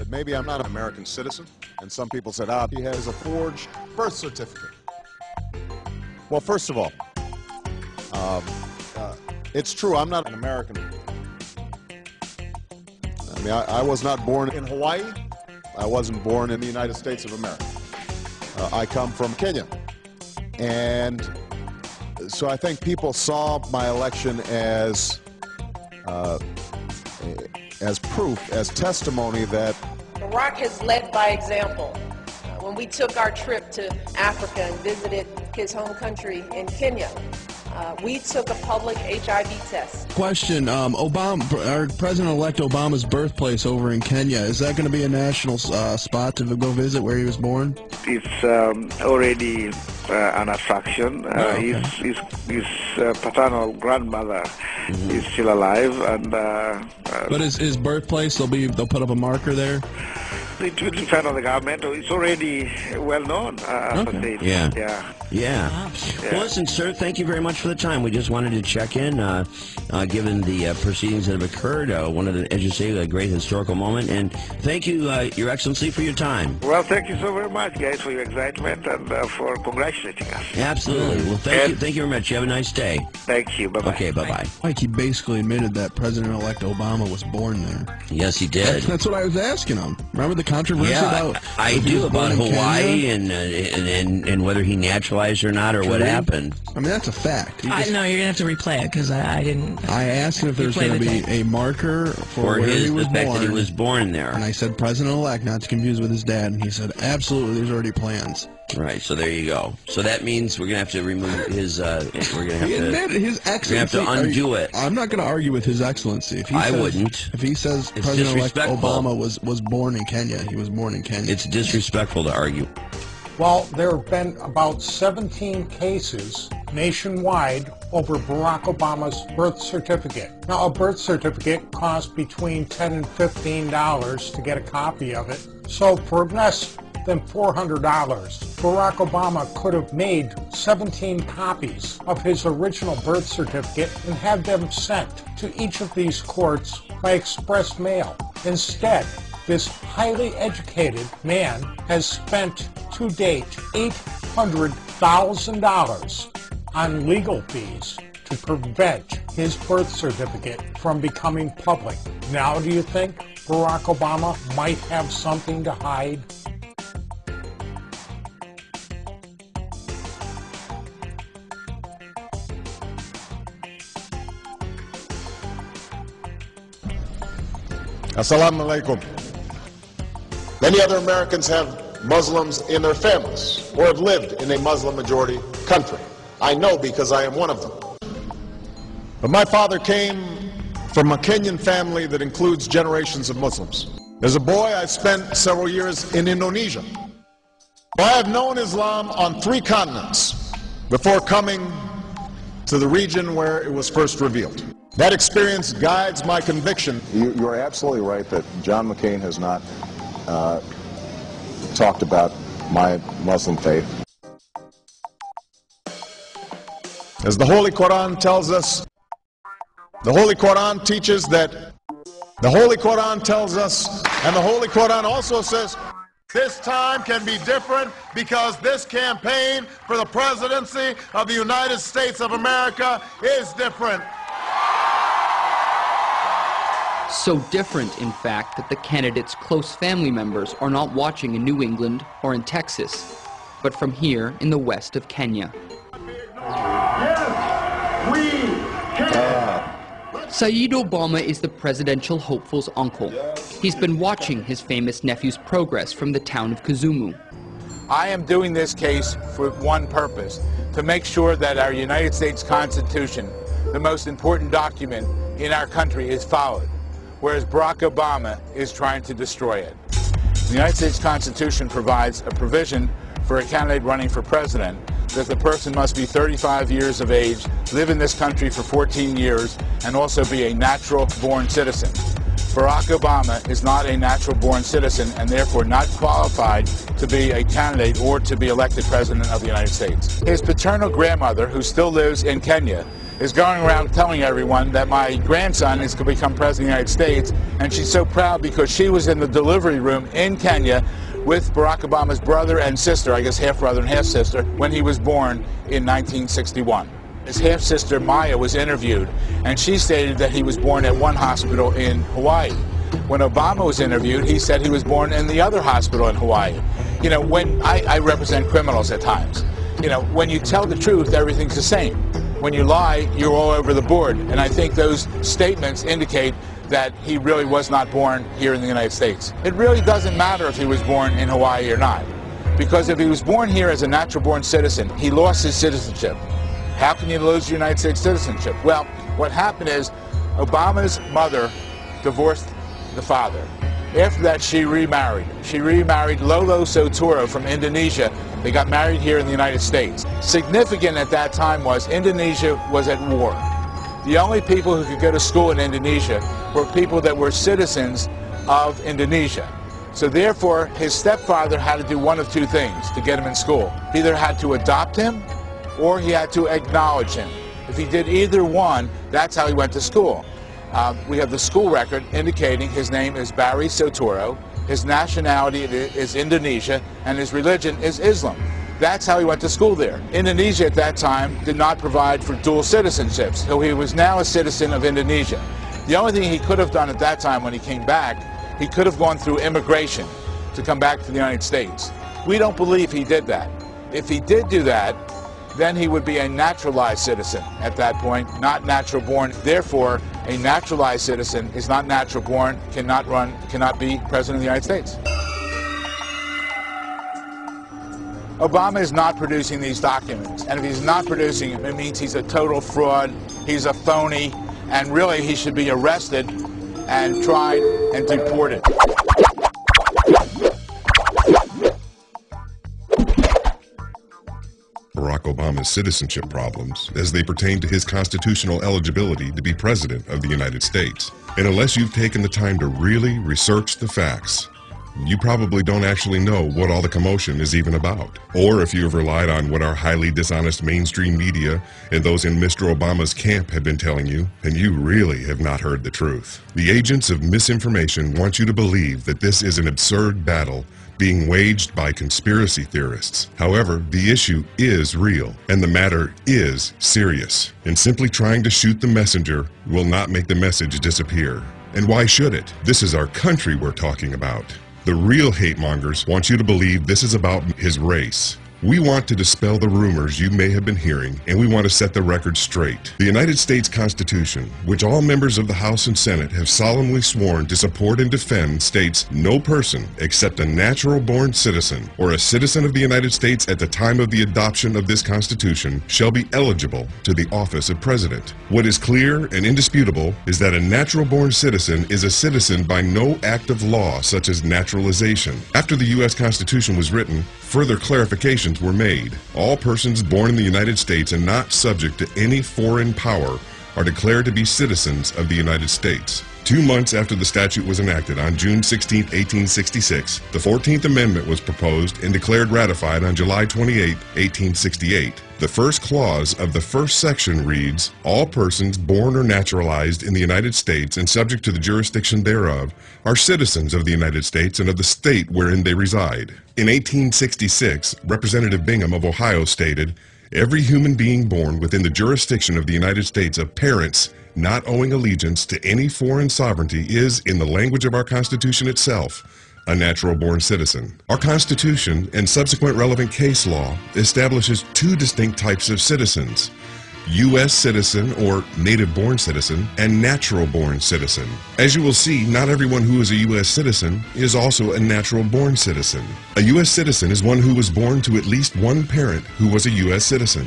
that maybe I'm not an American citizen, and some people said, he has a forged birth certificate. Well, first of all, it's true, I'm not an American. I mean, I was not born in Hawaii. I wasn't born in the United States of America. I come from Kenya. And so I think people saw my election as proof, as testimony that Barack has led by example. When we took our trip to Africa and visited his home country in Kenya, we took a public HIV test. Question, President-elect Obama's birthplace over in Kenya, is that going to be a national spot to go visit where he was born? It's already an attraction. Okay. His paternal grandmother is still alive, and but his birthplace, they'll put up a marker there? It will depend on the government. It's already well known. Okay. Yeah. Well, listen, sir, thank you very much for the time. We just wanted to check in, given the proceedings that have occurred. One of the, as you say, a great historical moment. And thank you, Your Excellency, for your time. Well, thank you so very much, guys, for your excitement and for congratulating us. Absolutely. Well, thank you very much. You have a nice day. Thank you. Bye-bye. Okay, bye-bye. Like he basically admitted that President-elect Obama was born there. Yes, he did. That's what I was asking him. Remember the controversy about I do about Hawaii and whether he naturalized or not, or what happened. I mean, that's a fact. No, you're gonna have to replay it because I didn't. I asked him if there's going to be a marker for where he was the fact born, that he was born there. And I said President-elect, not to confuse with his dad, and he said absolutely. There's already plans. Right, so there you go. So that means we're gonna have to remove his. We're gonna have he to. Admitted his excellency. We're gonna have to undo it. I'm not gonna argue with his excellency. If he I says, wouldn't. If he says It's President-elect disrespectful. Obama was born in Kenya, he was born in Kenya. It's disrespectful to argue. Well, there have been about 17 cases nationwide over Barack Obama's birth certificate. Now, a birth certificate costs between $10 and $15 to get a copy of it. So for less than $400, Barack Obama could have made 17 copies of his original birth certificate and had them sent to each of these courts by express mail. Instead, this highly educated man has spent to date $800,000 on legal fees to prevent his birth certificate from becoming public. Now, do you think Barack Obama might have something to hide? Assalamu alaikum. Many other Americans have Muslims in their families or have lived in a Muslim-majority country. I know because I am one of them. But my father came from a Kenyan family that includes generations of Muslims. As a boy, I spent several years in Indonesia. I have known Islam on 3 continents before coming to the region where it was first revealed. That experience guides my conviction. You are absolutely right that John McCain has not talked about my Muslim faith. As the Holy Quran tells us, the Holy Quran teaches that, the Holy Quran tells us, and the Holy Quran also says, this time can be different because this campaign for the presidency of the United States of America is different. So different, in fact, that the candidate's close family members are not watching in New England or in Texas, but from here in the west of Kenya. Yes, we can. Saeed Obama is the presidential hopeful's uncle. He's been watching his famous nephew's progress from the town of Kisumu. I am doing this case for one purpose, to make sure that our United States Constitution, the most important document in our country, is followed, whereas Barack Obama is trying to destroy it. The United States Constitution provides a provision for a candidate running for president that the person must be 35 years of age, live in this country for 14 years, and also be a natural-born citizen. Barack Obama is not a natural-born citizen and therefore not qualified to be a candidate or to be elected president of the United States. His paternal grandmother, who still lives in Kenya, is going around telling everyone that my grandson is going to become president of the United States, and she's so proud because she was in the delivery room in Kenya with Barack Obama's brother and sister, I guess half-brother and half-sister, when he was born in 1961. His half-sister, Maya, was interviewed, and she stated that he was born at one hospital in Hawaii. When Obama was interviewed, he said he was born in the other hospital in Hawaii. You know, when I represent criminals at times. You know, when you tell the truth, everything's the same. When you lie, you're all over the board. And I think those statements indicate that he really was not born here in the United States. It really doesn't matter if he was born in Hawaii or not. Because if he was born here as a natural-born citizen, he lost his citizenship. How can you lose your United States citizenship? Well, what happened is Obama's mother divorced the father. After that, she remarried. She remarried Lolo Sotoro from Indonesia. They got married here in the United States. Significant at that time was Indonesia was at war. The only people who could go to school in Indonesia were people that were citizens of Indonesia. So therefore, his stepfather had to do one of two things to get him in school. He either had to adopt him or he had to acknowledge him. If he did either one, that's how he went to school. We have the school record indicating his name is Barry Sotoro, his nationality is Indonesia, and his religion is Islam. That's how he went to school there. Indonesia at that time did not provide for dual citizenships, so he was now a citizen of Indonesia. The only thing he could have done at that time when he came back, he could have gone through immigration to come back to the United States. We don't believe he did that. If he did do that, then he would be a naturalized citizen at that point, not natural born. Therefore, a naturalized citizen is not natural born, cannot be president of the United States. Obama is not producing these documents, and if he's not producing them, it means he's a total fraud, he's a phony, and really he should be arrested and tried and deported. Barack Obama's citizenship problems as they pertain to his constitutional eligibility to be President of the United States. And unless you've taken the time to really research the facts, you probably don't actually know what all the commotion is even about. Or if you have relied on what our highly dishonest mainstream media and those in Mr. Obama's camp have been telling you, then you really have not heard the truth. The agents of misinformation want you to believe that this is an absurd battle being waged by conspiracy theorists. However, the issue is real, and the matter is serious. And simply trying to shoot the messenger will not make the message disappear. And why should it? This is our country we're talking about. The real hate mongers want you to believe this is about his race. We want to dispel the rumors you may have been hearing, and we want to set the record straight. The United States Constitution, which all members of the House and Senate have solemnly sworn to support and defend, states no person except a natural-born citizen or a citizen of the United States at the time of the adoption of this Constitution shall be eligible to the office of President. What is clear and indisputable is that a natural-born citizen is a citizen by no act of law such as naturalization. After the U.S. Constitution was written, further clarifications were made. All persons born in the United States and not subject to any foreign power are declared to be citizens of the United States. 2 months after the statute was enacted on June 16, 1866, the 14th Amendment was proposed and declared ratified on July 28, 1868. The first clause of the first section reads, "All persons born or naturalized in the United States and subject to the jurisdiction thereof are citizens of the United States and of the state wherein they reside." In 1866, Representative Bingham of Ohio stated, "Every human being born within the jurisdiction of the United States of parents not owing allegiance to any foreign sovereignty is, in the language of our Constitution itself, a natural-born citizen." Our Constitution and subsequent relevant case law establishes two distinct types of citizens: U.S. citizen or native-born citizen and natural-born citizen. As you will see, not everyone who is a U.S. citizen is also a natural-born citizen. A U.S. citizen is one who was born to at least one parent who was a U.S. citizen,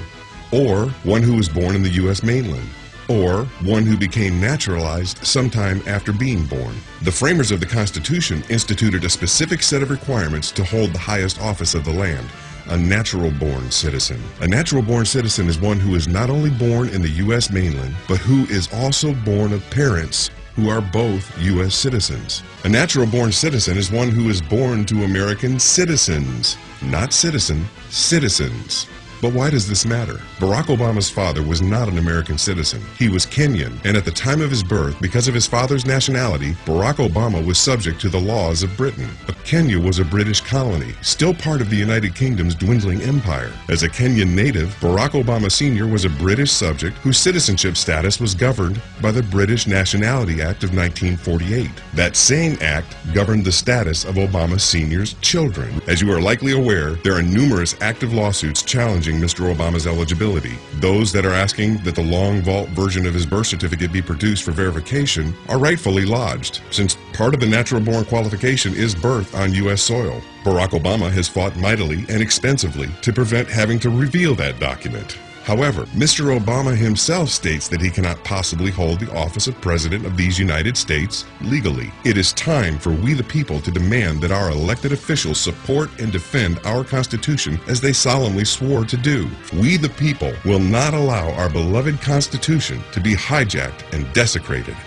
or one who was born in the U.S. mainland, or one who became naturalized sometime after being born. The framers of the Constitution instituted a specific set of requirements to hold the highest office of the land: a natural-born citizen. A natural-born citizen is one who is not only born in the U.S. mainland, but who is also born of parents who are both U.S. citizens. A natural-born citizen is one who is born to American citizens, not citizen, citizens. But why does this matter? Barack Obama's father was not an American citizen. He was Kenyan, and at the time of his birth, because of his father's nationality, Barack Obama was subject to the laws of Britain. But Kenya was a British colony, still part of the United Kingdom's dwindling empire. As a Kenyan native, Barack Obama Sr. was a British subject whose citizenship status was governed by the British Nationality Act of 1948. That same act governed the status of Obama Sr.'s children. As you are likely aware, there are numerous active lawsuits challenging Mr. Obama's eligibility. Those that are asking that the long vault version of his birth certificate be produced for verification are rightfully lodged, since part of the natural-born qualification is birth on U.S. soil. Barack Obama has fought mightily and expensively to prevent having to reveal that document. However, Mr. Obama himself states that he cannot possibly hold the office of President of these United States legally. It is time for we the people to demand that our elected officials support and defend our Constitution as they solemnly swore to do. We the people will not allow our beloved Constitution to be hijacked and desecrated.